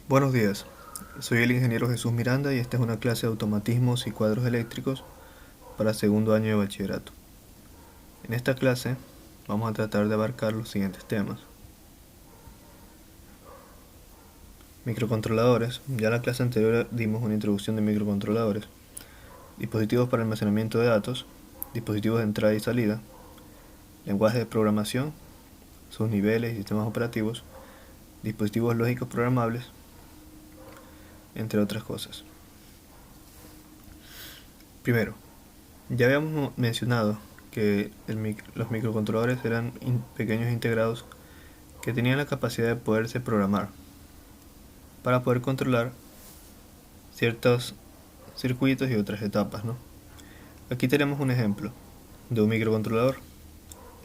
Buenos días, soy el ingeniero Jesús Miranda y esta es una clase de automatismos y cuadros eléctricos para segundo año de bachillerato. En esta clase vamos a tratar de abarcar los siguientes temas. Microcontroladores, ya en la clase anterior dimos una introducción de microcontroladores, dispositivos para almacenamiento de datos, dispositivos de entrada y salida, lenguaje de programación, sus niveles y sistemas operativos, dispositivos lógicos programables, entre otras cosas. Primero, ya habíamos mencionado que los microcontroladores eran pequeños integrados que tenían la capacidad de poderse programar para poder controlar ciertos circuitos y otras etapas, ¿no? Aquí tenemos un ejemplo de un microcontrolador.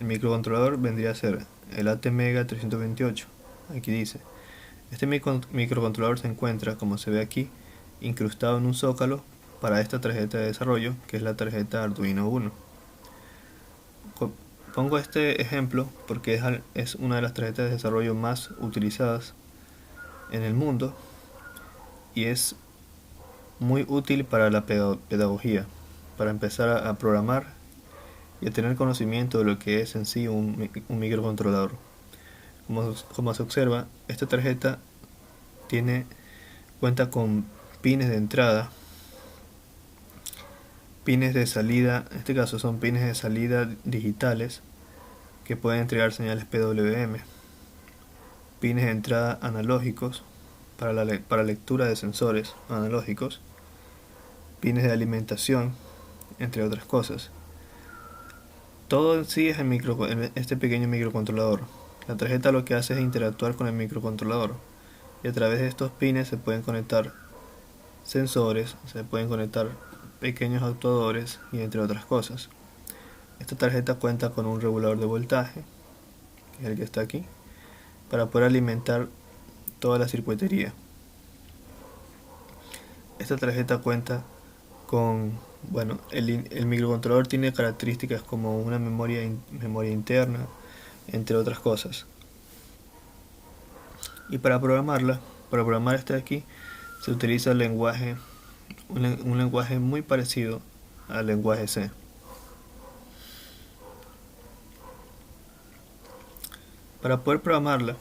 El microcontrolador vendría a ser el ATmega 328. Aquí dice, este microcontrolador se encuentra, como se ve aquí, incrustado en un zócalo para esta tarjeta de desarrollo, que es la tarjeta Arduino Uno. Pongo este ejemplo porque es una de las tarjetas de desarrollo más utilizadas en el mundo y es muy útil para la pedagogía, para empezar a programar y a tener conocimiento de lo que es en sí un microcontrolador. Como se observa, esta tarjeta cuenta con pines de entrada, pines de salida, en este caso son pines de salida digitales que pueden entregar señales PWM, pines de entrada analógicos para lectura de sensores analógicos, pines de alimentación, entre otras cosas. Todo en sí es en este pequeño microcontrolador. La tarjeta lo que hace es interactuar con el microcontrolador y a través de estos pines se pueden conectar sensores, se pueden conectar pequeños actuadores y entre otras cosas. Esta tarjeta cuenta con un regulador de voltaje, que es el que está aquí, para poder alimentar toda la circuitería. Esta tarjeta cuenta con, el microcontrolador tiene características como una memoria interna, entre otras cosas. Y para programar este de aquí, se utiliza un lenguaje muy parecido al lenguaje C. Para poder programarla,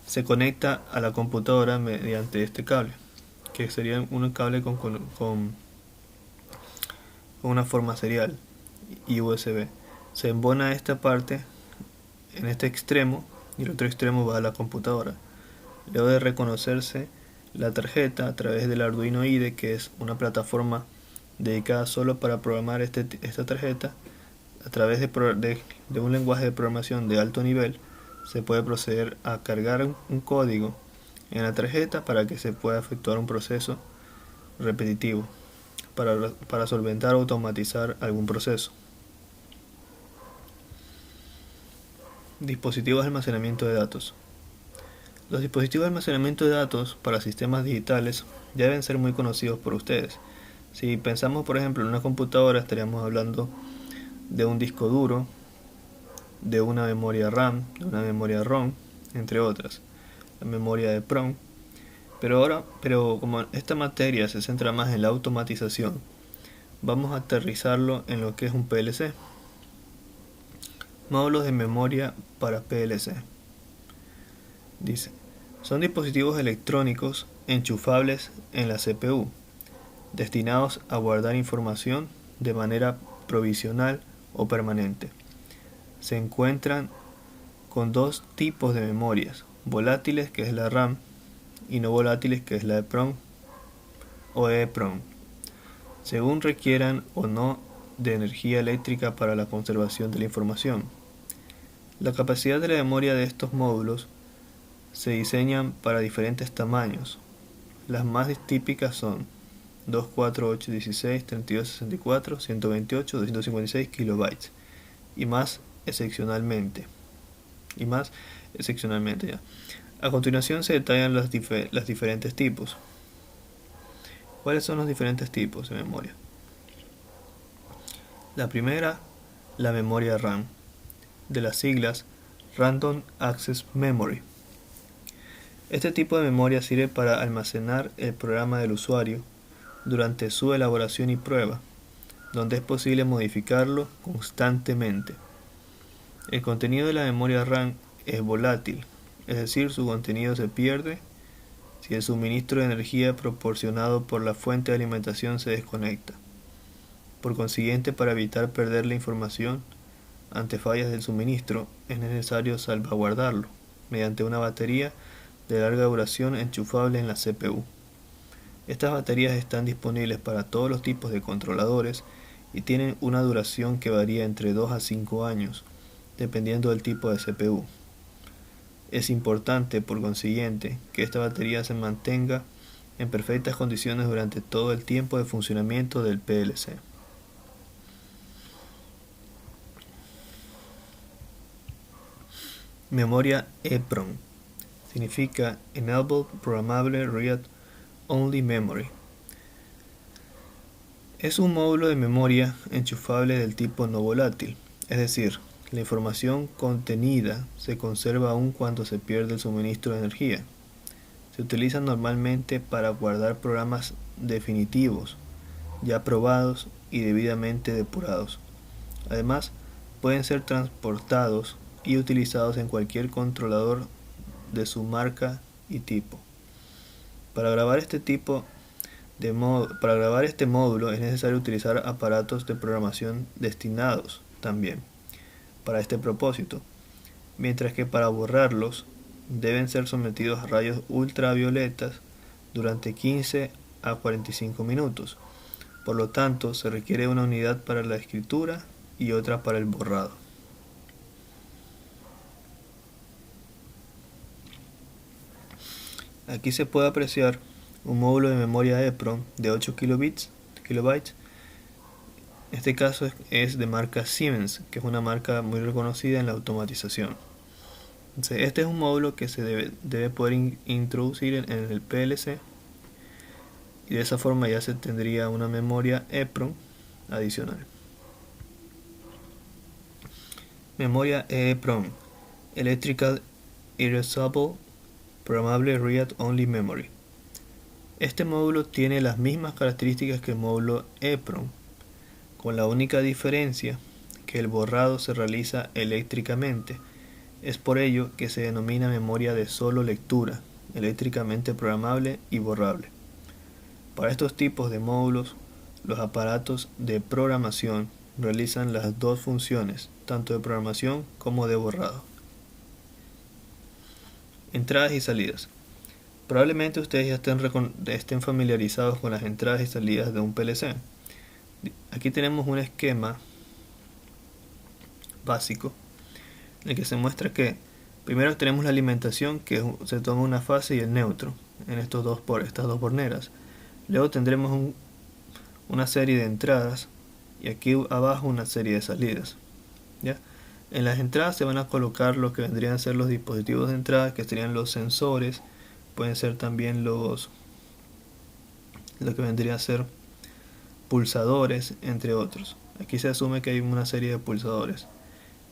se conecta a la computadora mediante este cable, que sería un cable con una forma serial y USB. Se embona esta parte en este extremo y el otro extremo va a la computadora. Luego de reconocerse la tarjeta a través del Arduino IDE, que es una plataforma dedicada solo para programar esta tarjeta, a través de un lenguaje de programación de alto nivel, se puede proceder a cargar un código en la tarjeta para que se pueda efectuar un proceso repetitivo, para solventar o automatizar algún proceso. Dispositivos de almacenamiento de datos. Los dispositivos de almacenamiento de datos para sistemas digitales ya deben ser muy conocidos por ustedes. Si pensamos, por ejemplo, en una computadora, estaríamos hablando de un disco duro, de una memoria RAM, de una memoria ROM, entre otras, la memoria de PROM. Pero como esta materia se centra más en la automatización, vamos a aterrizarlo en lo que es un PLC. Módulos de memoria para PLC. Dice, son dispositivos electrónicos enchufables en la CPU, destinados a guardar información de manera provisional o permanente. Se encuentran con dos tipos de memorias, volátiles, que es la RAM, y no volátiles, que es la EEPROM o EEPROM, según requieran o no de energía eléctrica para la conservación de la información. La capacidad de la memoria de estos módulos se diseñan para diferentes tamaños. Las más típicas son 2, 4, 8, 16, 32, 64, 128, 256 kilobytes y más excepcionalmente. Ya. A continuación se detallan los diferentes tipos. ¿Cuáles son los diferentes tipos de memoria? La primera, la memoria RAM, de las siglas Random Access Memory. Este tipo de memoria sirve para almacenar el programa del usuario durante su elaboración y prueba, donde es posible modificarlo constantemente. El contenido de la memoria RAM es volátil, es decir, su contenido se pierde si el suministro de energía proporcionado por la fuente de alimentación se desconecta. Por consiguiente, para evitar perder la información ante fallas del suministro, es necesario salvaguardarlo mediante una batería de larga duración enchufable en la CPU. Estas baterías están disponibles para todos los tipos de controladores y tienen una duración que varía entre 2 a 5 años, dependiendo del tipo de CPU. Es importante, por consiguiente, que esta batería se mantenga en perfectas condiciones durante todo el tiempo de funcionamiento del PLC. Memoria EEPROM significa Enabled Programmable Read Only Memory. Es un módulo de memoria enchufable del tipo no volátil, es decir, la información contenida se conserva aún cuando se pierde el suministro de energía. Se utiliza normalmente para guardar programas definitivos, ya probados y debidamente depurados. Además, pueden ser transportados y utilizados en cualquier controlador de su marca y tipo. Para grabar este módulo es necesario utilizar aparatos de programación destinados también para este propósito, mientras que para borrarlos deben ser sometidos a rayos ultravioletas durante 15 a 45 minutos. Por lo tanto, se requiere una unidad para la escritura y otra para el borrado. Aquí se puede apreciar un módulo de memoria EEPROM de 8 kilobytes. En este caso es de marca Siemens, que es una marca muy reconocida en la automatización. Entonces, este es un módulo que se debe poder introducir en el PLC, y de esa forma ya se tendría una memoria EEPROM adicional. Memoria EEPROM, Electrical Erasable Programmable Read Only Memory. Este módulo tiene las mismas características que el módulo EEPROM, con la única diferencia que el borrado se realiza eléctricamente. Es por ello que se denomina memoria de solo lectura, eléctricamente programable y borrable. Para estos tipos de módulos, los aparatos de programación realizan las dos funciones, tanto de programación como de borrado. Entradas y salidas. Probablemente ustedes ya estén familiarizados con las entradas y salidas de un PLC. Aquí tenemos un esquema básico en el que se muestra que primero tenemos la alimentación, que se toma una fase, y el neutro en estas dos borneras. Luego tendremos una serie de entradas y aquí abajo una serie de salidas. ¿Ya? En las entradas se van a colocar lo que vendrían a ser los dispositivos de entrada, que serían los sensores, pueden ser también lo que vendría a ser pulsadores, entre otros. Aquí se asume que hay una serie de pulsadores.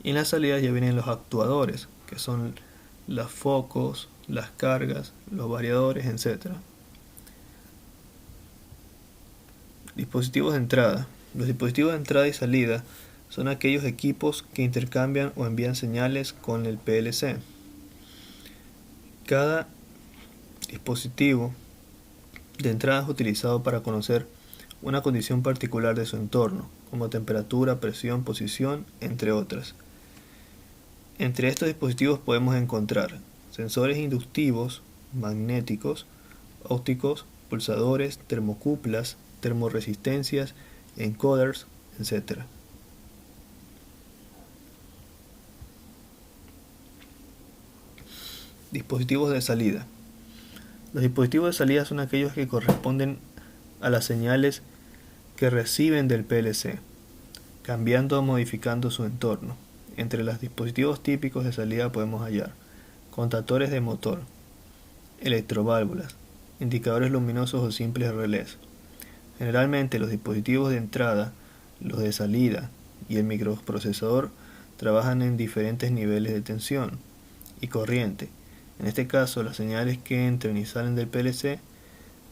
Y en las salidas ya vienen los actuadores, que son los focos, las cargas, los variadores, etc. Dispositivos de entrada. Los dispositivos de entrada y salida son aquellos equipos que intercambian o envían señales con el PLC. Cada dispositivo de entrada es utilizado para conocer una condición particular de su entorno, como temperatura, presión, posición, entre otras. Entre estos dispositivos podemos encontrar sensores inductivos, magnéticos, ópticos, pulsadores, termocuplas, termoresistencias, encoders, etc. Dispositivos de salida. Los dispositivos de salida son aquellos que corresponden a las señales que reciben del PLC, cambiando o modificando su entorno. Entre los dispositivos típicos de salida podemos hallar contactores de motor, electroválvulas, indicadores luminosos o simples relés. Generalmente los dispositivos de entrada, los de salida y el microprocesador trabajan en diferentes niveles de tensión y corriente, En este caso, las señales que entren y salen del PLC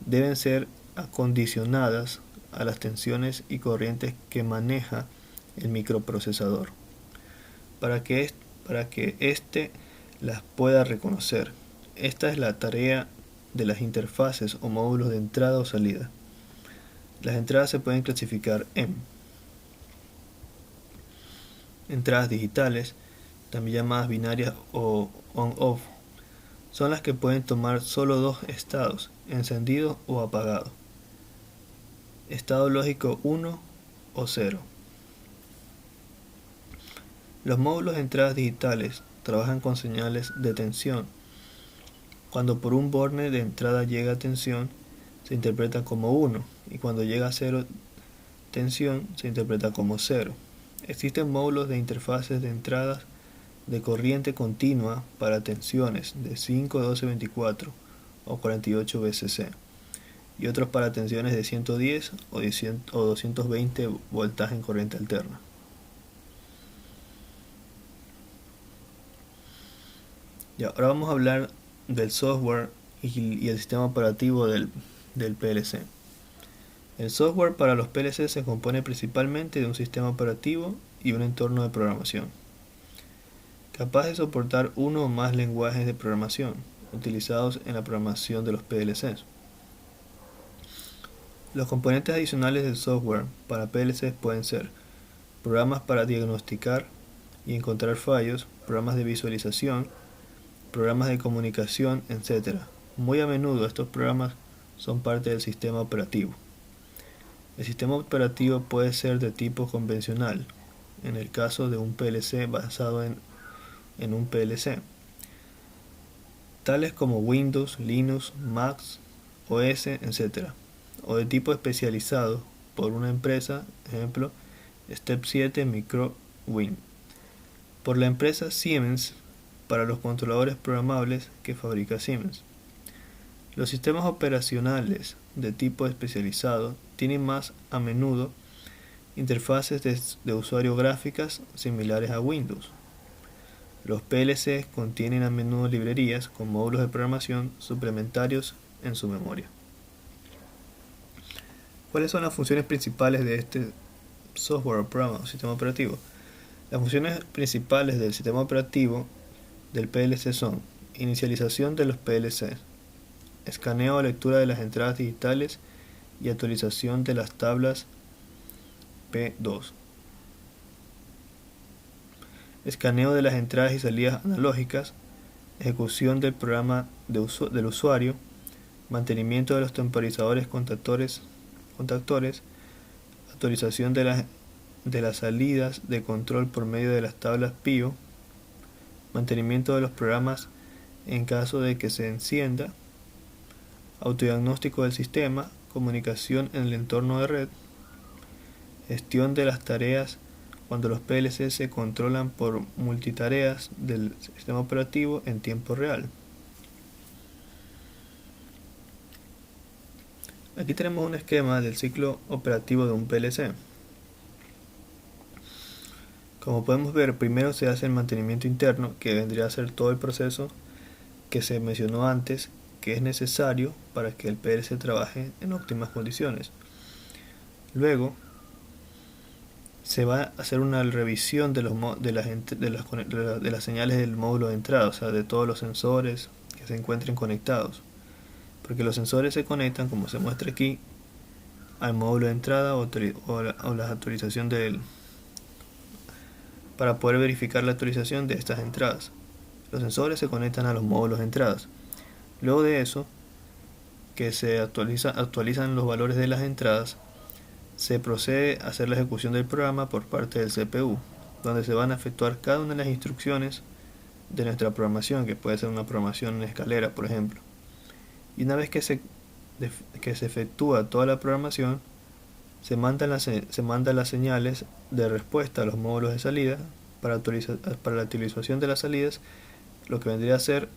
deben ser acondicionadas a las tensiones y corrientes que maneja el microprocesador para que éste las pueda reconocer. Esta es la tarea de las interfaces o módulos de entrada o salida. Las entradas se pueden clasificar en entradas digitales, también llamadas binarias o on-off. Son las que pueden tomar solo dos estados, encendido o apagado. Estado lógico 1 o 0. Los módulos de entradas digitales trabajan con señales de tensión. Cuando por un borne de entrada llega tensión, se interpreta como 1, y cuando llega a 0 tensión, se interpreta como 0. Existen módulos de interfaces de entradas de corriente continua para tensiones de 5, 12, 24 o 48 VCC y otros para tensiones de 110 o 220 voltaje en corriente alterna. Ya, ahora vamos a hablar del software y el sistema operativo del PLC. El software para los PLC se compone principalmente de un sistema operativo y un entorno de programación, capaz de soportar uno o más lenguajes de programación utilizados en la programación de los PLCs. Los componentes adicionales del software para PLCs pueden ser programas para diagnosticar y encontrar fallos, programas de visualización, programas de comunicación, etc. Muy a menudo estos programas son parte del sistema operativo. El sistema operativo puede ser de tipo convencional, en el caso de un PLC basado en un PLC, tales como Windows, Linux, Mac, OS, etc. O de tipo especializado por una empresa, ejemplo, Step 7 Microwin, por la empresa Siemens para los controladores programables que fabrica Siemens. Los sistemas operacionales de tipo especializado tienen más a menudo interfaces de usuario gráficas similares a Windows. Los PLCs contienen a menudo librerías con módulos de programación suplementarios en su memoria. ¿Cuáles son las funciones principales de este software o programa o sistema operativo? Las funciones principales del sistema operativo del PLC son inicialización de los PLCs, escaneo o lectura de las entradas digitales y actualización de las tablas P2. Escaneo de las entradas y salidas analógicas, ejecución del programa del usuario, mantenimiento de los temporizadores contactores, actualización de las salidas de control por medio de las tablas PIO, mantenimiento de los programas en caso de que se encienda, autodiagnóstico del sistema, comunicación en el entorno de red, gestión de las tareas cuando los PLC se controlan por multitareas del sistema operativo en tiempo real. Aquí tenemos un esquema del ciclo operativo de un PLC. Como podemos ver, primero se hace el mantenimiento interno, que vendría a ser todo el proceso que se mencionó antes, que es necesario para que el PLC trabaje en óptimas condiciones. Luego se va a hacer una revisión de las señales del módulo de entrada, o sea, de todos los sensores que se encuentren conectados, porque los sensores se conectan, como se muestra aquí, al módulo de entrada o la actualización para poder verificar la actualización de estas entradas. Los sensores se conectan a los módulos de entradas. Luego de eso, que se actualizan los valores de las entradas, se procede a hacer la ejecución del programa por parte del CPU, donde se van a efectuar cada una de las instrucciones de nuestra programación, que puede ser una programación en escalera, por ejemplo. Y una vez que se efectúa toda la programación, se mandan las señales de respuesta a los módulos de salida para la actualización de las salidas, lo que vendría a ser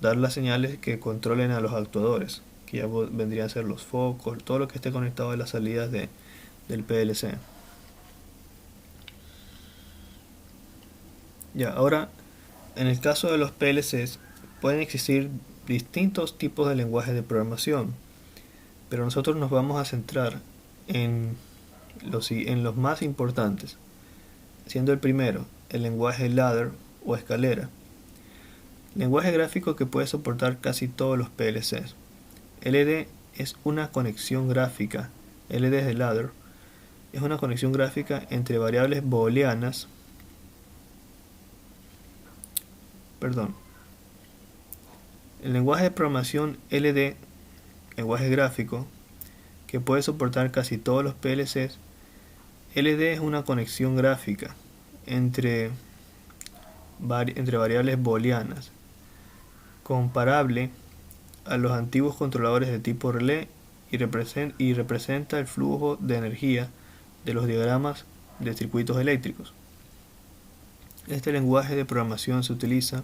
dar las señales que controlen a los actuadores, que ya vendrían a ser los focos, todo lo que esté conectado a las salidas del PLC. Ya, ahora, en el caso de los PLCs, pueden existir distintos tipos de lenguajes de programación, pero nosotros nos vamos a centrar en los más importantes, siendo el primero el lenguaje ladder o escalera, lenguaje gráfico que puede soportar casi todos los PLCs. LD es una conexión gráfica, LD es de ladder, es una conexión gráfica entre variables booleanas, el lenguaje de programación LD, lenguaje gráfico, que puede soportar casi todos los PLCs. LD es una conexión gráfica entre variables booleanas, comparable a los antiguos controladores de tipo relé y representa el flujo de energía de los diagramas de circuitos eléctricos. Este lenguaje de programación se utiliza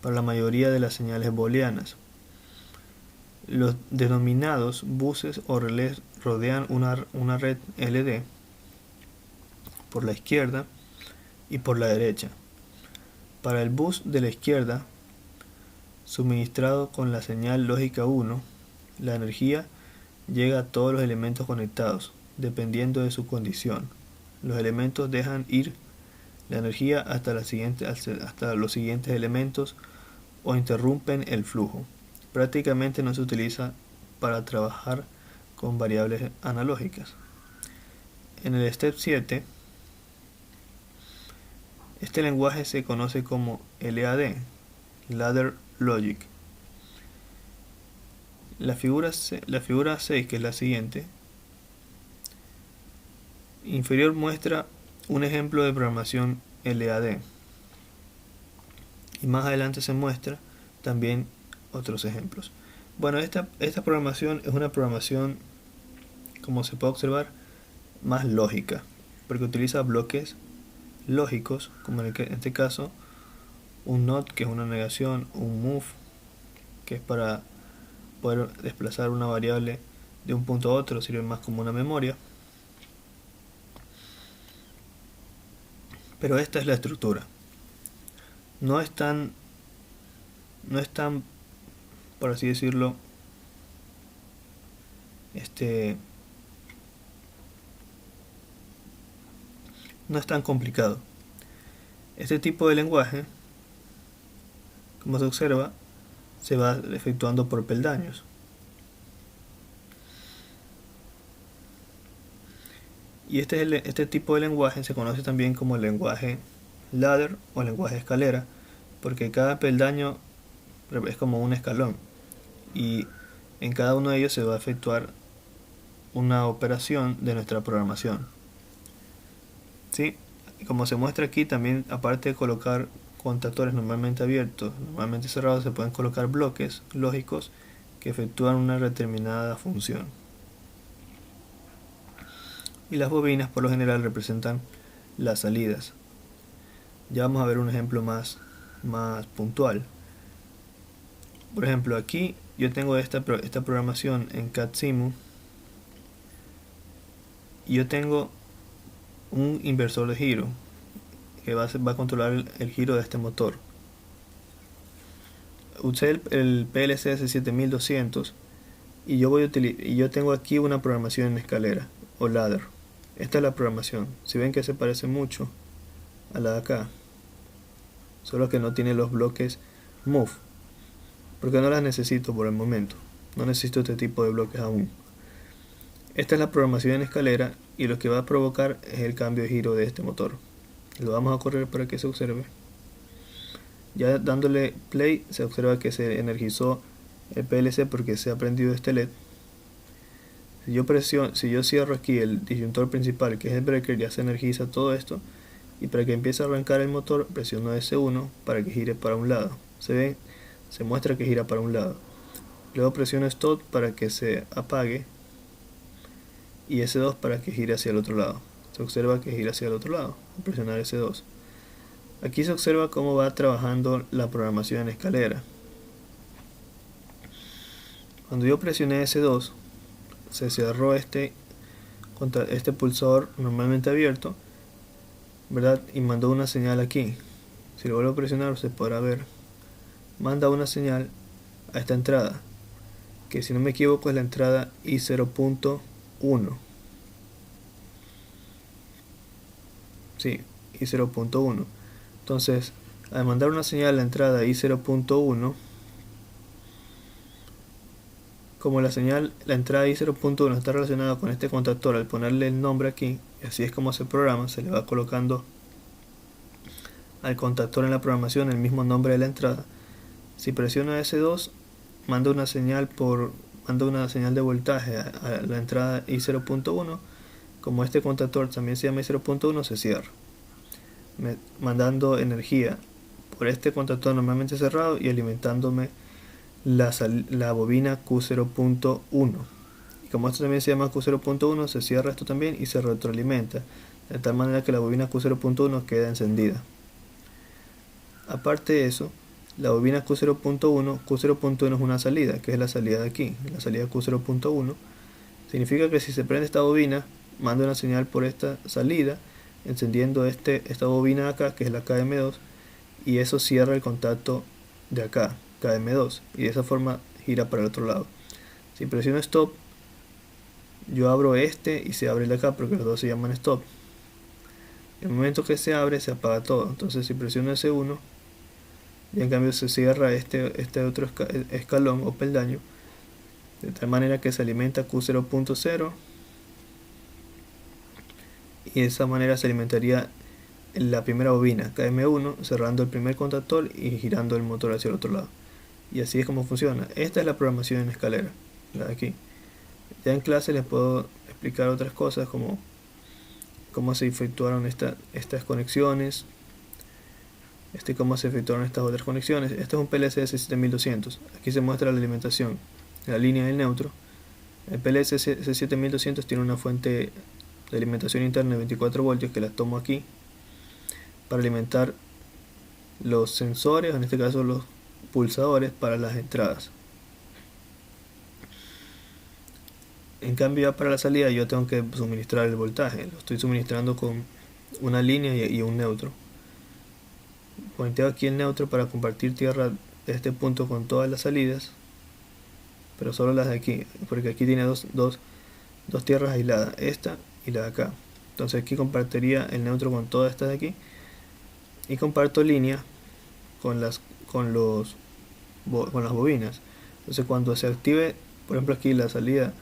para la mayoría de las señales booleanas. Los denominados buses o relés rodean una red LD por la izquierda y por la derecha. Para el bus de la izquierda, suministrado con la señal lógica 1, la energía llega a todos los elementos conectados, dependiendo de su condición. Los elementos dejan ir la energía hasta los siguientes elementos o interrumpen el flujo. Prácticamente no se utiliza para trabajar con variables analógicas. En el Step 7, este lenguaje se conoce como LAD, Ladder Logic. La figura 6, que es la siguiente, inferior, muestra un ejemplo de programación LAD. Y más adelante se muestra también otros ejemplos. Bueno, esta programación es una programación, como se puede observar, más lógica, porque utiliza bloques lógicos, como en este caso un not, que es una negación, un move, que es para poder desplazar una variable de un punto a otro, sirve más como una memoria. Pero esta es la estructura. No es tan, por así decirlo, no es tan complicado. Este tipo de lenguaje, como se observa, se va efectuando por peldaños. Y este tipo de lenguaje se conoce también como el lenguaje ladder o lenguaje escalera, porque cada peldaño es como un escalón y en cada uno de ellos se va a efectuar una operación de nuestra programación. ¿Sí? Como se muestra aquí, también, aparte de colocar contactores normalmente abiertos, normalmente cerrados, se pueden colocar bloques lógicos que efectúan una determinada función. Y las bobinas por lo general representan las salidas. Ya vamos a ver un ejemplo más puntual. Por ejemplo, aquí yo tengo esta programación en CADSIMU y yo tengo un inversor de giro que va a controlar el giro de este motor. Usé el PLC S7200 y yo tengo aquí una programación en escalera o ladder. Esta es la programación. Si ven que se parece mucho a la de acá, solo que no tiene los bloques move, porque no las necesito por el momento. No necesito este tipo de bloques aún. Esta es la programación en escalera y lo que va a provocar es el cambio de giro de este motor. Lo vamos a correr para que se observe. Ya dándole play se observa que se energizó el PLC porque se ha prendido este LED. Si yo cierro aquí el disyuntor principal, que es el breaker, ya se energiza todo esto. Y para que empiece a arrancar el motor, presiono S1 para que gire para un lado. Se muestra que gira para un lado. Luego presiono Stop para que se apague y S2 para que gire hacia el otro lado. Se observa que gira hacia el otro lado al presionar S2. Aquí se observa cómo va trabajando la programación en escalera. Cuando yo presioné S2, se cerró este pulsador normalmente abierto, ¿verdad? Y mandó una señal aquí. Si lo vuelvo a presionar, se podrá ver manda una señal a esta entrada, que si no me equivoco es la entrada I0.1. Sí, I0.1. Entonces, al mandar una señal a la entrada I0.1, como la entrada I0.1 está relacionada con este contactor, al ponerle el nombre aquí, y así es como se programa, se le va colocando al contactor en la programación el mismo nombre de la entrada. Si presiono S2, manda una señal de voltaje a la entrada I0.1. Como este contactor también se llama I0.1, se cierra, mandando energía por este contactor normalmente cerrado y alimentándome la bobina Q0.1. Y como esto también se llama Q0.1, se cierra esto también y se retroalimenta, de tal manera que la bobina Q0.1 queda encendida. Aparte de eso, la bobina Q0.1 es una salida, que es la salida de aquí, la salida Q0.1. Significa que si se prende esta bobina, manda una señal por esta salida, encendiendo esta bobina de acá, que es la KM2, y eso cierra el contacto de acá, KM2, y de esa forma gira para el otro lado. Si presiono stop, yo abro este y se abre el de acá, porque los dos se llaman stop. En el momento que se abre, se apaga todo. Entonces si presiono S1, y en cambio se cierra este otro escalón o peldaño, de tal manera que se alimenta Q0.0, y de esa manera se alimentaría la primera bobina KM1, cerrando el primer contactor y girando el motor hacia el otro lado. Y así es como funciona. Esta es la programación en escalera, la de aquí. Ya en clase les puedo explicar otras cosas, como cómo se efectuaron estas conexiones, cómo se efectuaron estas otras conexiones. Este es un PLC C7200. Aquí se muestra la alimentación, la línea del neutro. El PLC C7200 tiene una fuente de alimentación interna de 24 voltios que la tomo aquí para alimentar los sensores, en este caso los pulsadores para las entradas. En cambio, ya para la salida yo tengo que suministrar el voltaje. Lo estoy suministrando con una línea y un neutro. Pointeo aquí el neutro para compartir tierra de este punto con todas las salidas, pero solo las de aquí, porque aquí tiene dos tierras aisladas, esta y la de acá. Entonces aquí compartiría el neutro con todas estas de aquí, y comparto línea con las bobinas. Entonces cuando se active, por ejemplo aquí la salida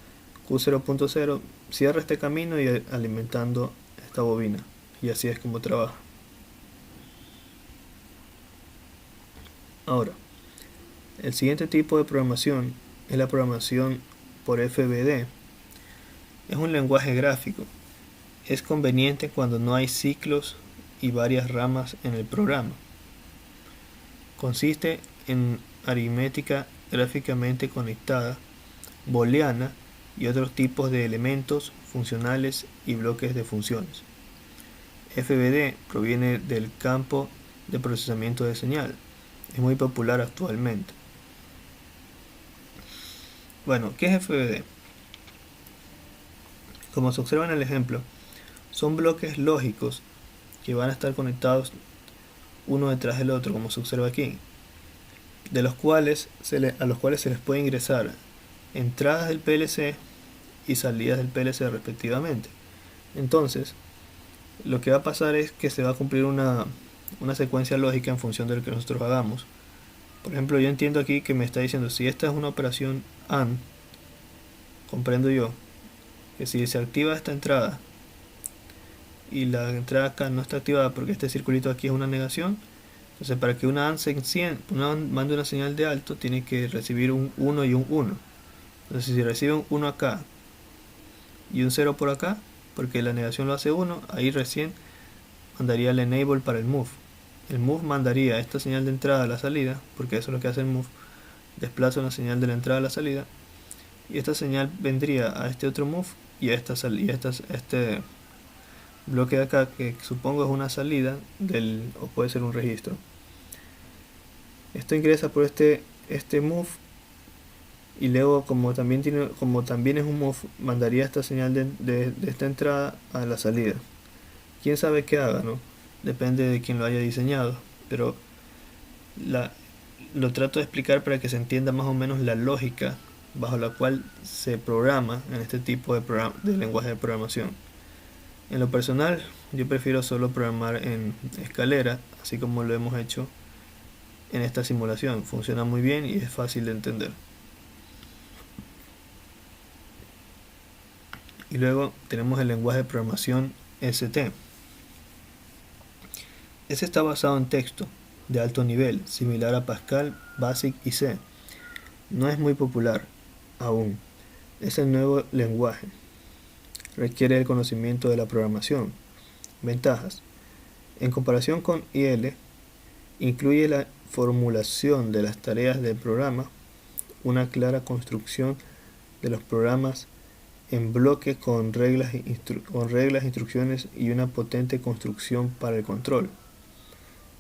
Q0.0, cierra este camino y alimentando esta bobina, y así es como trabaja. Ahora, el siguiente tipo de programación es la programación por FBD. Es un lenguaje gráfico. Es conveniente cuando no hay ciclos y varias ramas en el programa. Consiste en aritmética gráficamente conectada, booleana y otros tipos de elementos funcionales y bloques de funciones. FBD proviene del campo de procesamiento de señal. Es muy popular actualmente. Bueno, ¿qué es FBD? Como se observa en el ejemplo, son bloques lógicos que van a estar conectados uno detrás del otro, como se observa aquí, a los cuales se les puede ingresar entradas del PLC y salidas del PLC respectivamente. Entonces, lo que va a pasar es que se va a cumplir una secuencia lógica en función de lo que nosotros hagamos. Por ejemplo, yo entiendo aquí que me está diciendo, si esta es una operación AND, comprendo yo que si se activa esta entrada y la entrada acá no está activada porque este circulito aquí es una negación, entonces para que una AND se encienda, una AND mande una señal de alto, tiene que recibir un 1 y un 1. Entonces si recibe un 1 acá y un 0 por acá, porque la negación lo hace 1, ahí recién mandaría el enable para el move. El move mandaría esta señal de entrada a la salida, porque eso es lo que hace el move, desplaza una señal de la entrada a la salida, y esta señal vendría a este otro move y a este bloque de acá, que supongo es una salida o puede ser un registro. Esto ingresa por este move, y luego como también es un move, mandaría esta señal de esta entrada a la salida. Quién sabe qué haga, ¿no? Depende de quien lo haya diseñado, pero lo trato de explicar para que se entienda más o menos la lógica bajo la cual se programa en este tipo de lenguaje de programación. En lo personal, yo prefiero solo programar en escalera, así como lo hemos hecho en esta simulación. Funciona muy bien y es fácil de entender. Y luego tenemos el lenguaje de programación ST. Este está basado en texto de alto nivel, similar a Pascal, BASIC y C. No es muy popular aún. Es el nuevo lenguaje. Requiere el conocimiento de la programación. Ventajas. En comparación con IL, incluye la formulación de las tareas del programa, una clara construcción de los programas en bloque con reglas, instrucciones y una potente construcción para el control.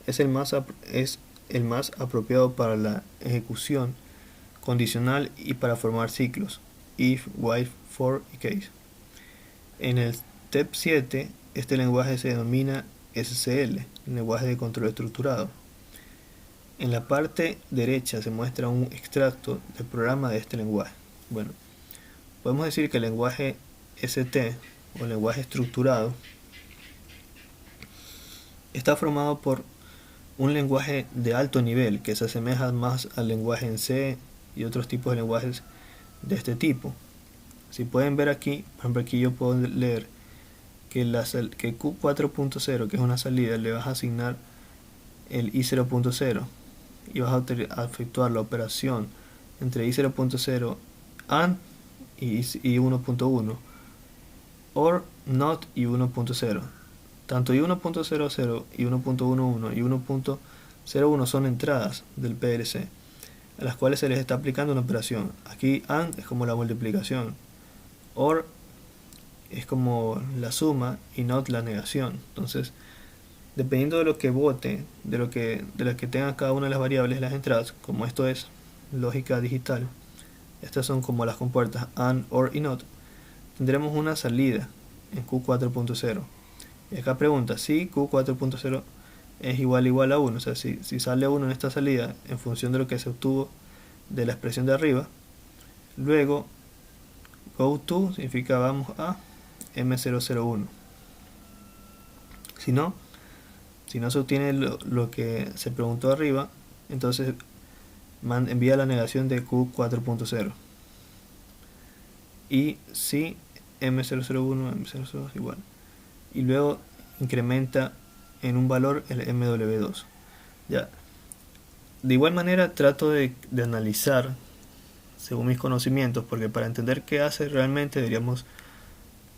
Es el más apropiado para la ejecución condicional y para formar ciclos, if, while, for y case. En el step 7, este lenguaje se denomina SCL, lenguaje de control estructurado. En la parte derecha se muestra un extracto del programa de este lenguaje. Bueno, podemos decir que el lenguaje ST o lenguaje estructurado está formado por un lenguaje de alto nivel que se asemeja más al lenguaje en C y otros tipos de lenguajes de este tipo. Si pueden ver aquí, por ejemplo, aquí yo puedo leer que Q4.0, que es una salida, le vas a asignar el I0.0 y vas a efectuar la operación entre I0.0 AND y 1.1 OR NOT y 1.0. Tanto I1.00 y 1.11 y 1.01 son entradas del PLC a las cuales se les está aplicando una operación. Aquí AND es como la multiplicación, OR es como la suma y NOT la negación. Entonces, dependiendo de lo que vote, de lo que tenga cada una de las variables, las entradas, como esto es lógica digital, estas son como las compuertas AND, OR y NOT, tendremos una salida en Q4.0. Y acá pregunta si Q4.0 es igual a 1, o sea, si sale 1 en esta salida en función de lo que se obtuvo de la expresión de arriba, luego go to significa vamos a M001. Si no se obtiene lo que se preguntó arriba, entonces envía la negación de Q4.0. Y si M001, M002 igual. Y luego incrementa en un valor el MW2. Ya. De igual manera trato de analizar según mis conocimientos, porque para entender qué hace realmente deberíamos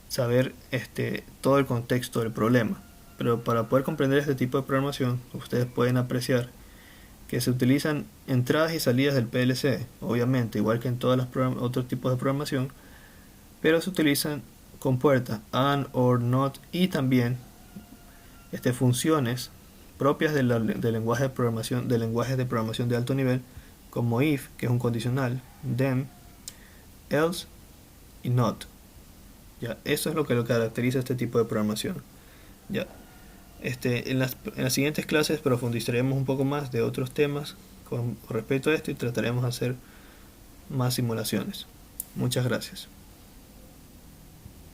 saber todo el contexto del problema. Pero para poder comprender este tipo de programación, ustedes pueden apreciar que se utilizan entradas y salidas del PLC, obviamente, igual que en todos los otros tipos de programación, pero se utilizan compuertas AND, OR, NOT y también funciones propias del lenguaje de programación, de lenguajes de programación de alto nivel, como if, que es un condicional, then, else y not. Ya, eso es lo que lo caracteriza este tipo de programación. Ya, en las siguientes clases profundizaremos un poco más de otros temas con respecto a esto y trataremos de hacer más simulaciones. Muchas gracias.